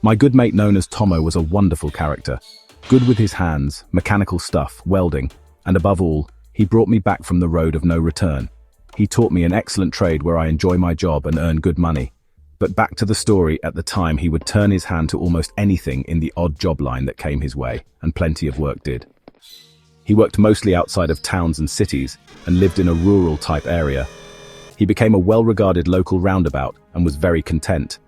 My good mate known as Tommo was a wonderful character. Good with his hands, mechanical stuff, welding, and above all, he brought me back from the road of no return. He taught me an excellent trade where I enjoy my job and earn good money. But back to the story, at the time he would turn his hand to almost anything in the odd job line that came his way, and plenty of work did. He worked mostly outside of towns and cities, and lived in a rural type area. He became a well-regarded local roundabout, and was very content.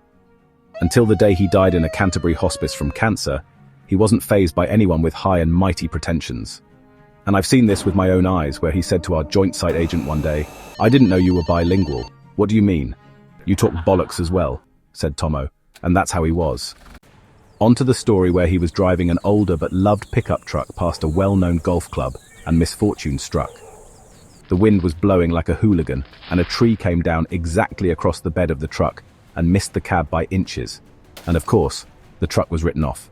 Until the day he died in a Canterbury hospice from cancer, he wasn't fazed by anyone with high and mighty pretensions. And I've seen this with my own eyes, where he said to our joint site agent one day, "I didn't know you were bilingual." "What do you mean?" "You talk bollocks as well," said Tommo, and that's how he was. On to the story where he was driving an older but loved pickup truck past a well-known golf club, and misfortune struck. The wind was blowing like a hooligan, and a tree came down exactly across the bed of the truck and missed the cab by inches. And of course, the truck was written off.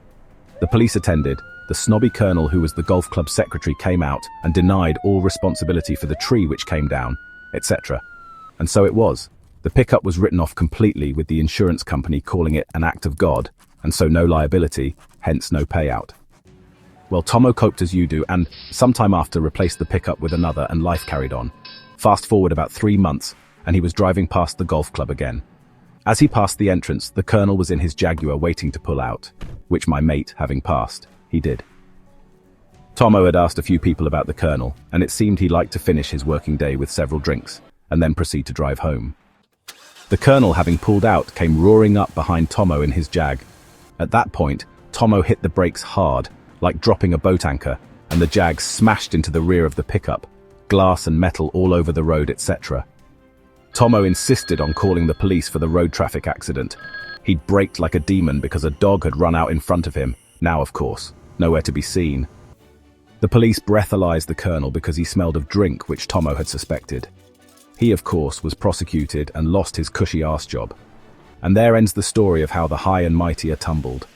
The police attended. The snobby colonel, who was the golf club secretary, came out and denied all responsibility for the tree which came down, etc. And so it was. The pickup was written off completely, with the insurance company calling it an act of God, and so no liability, hence no payout. Well, Tommo coped as you do, and sometime after replaced the pickup with another, and life carried on. Fast forward about 3 months, and he was driving past the golf club again. As he passed the entrance, the colonel was in his Jaguar waiting to pull out, which my mate, having passed, he did. Tommo had asked a few people about the colonel, and it seemed he liked to finish his working day with several drinks, and then proceed to drive home. The colonel, having pulled out, came roaring up behind Tommo in his Jag. At that point, Tommo hit the brakes hard, like dropping a boat anchor, and the Jag smashed into the rear of the pickup, glass and metal all over the road, etc. Tommo insisted on calling the police for the road traffic accident. He'd braked like a demon because a dog had run out in front of him, now of course, nowhere to be seen. The police breathalyzed the colonel because he smelled of drink, which Tommo had suspected. He, of course, was prosecuted and lost his cushy arse job. And there ends the story of how the high and mighty are tumbled.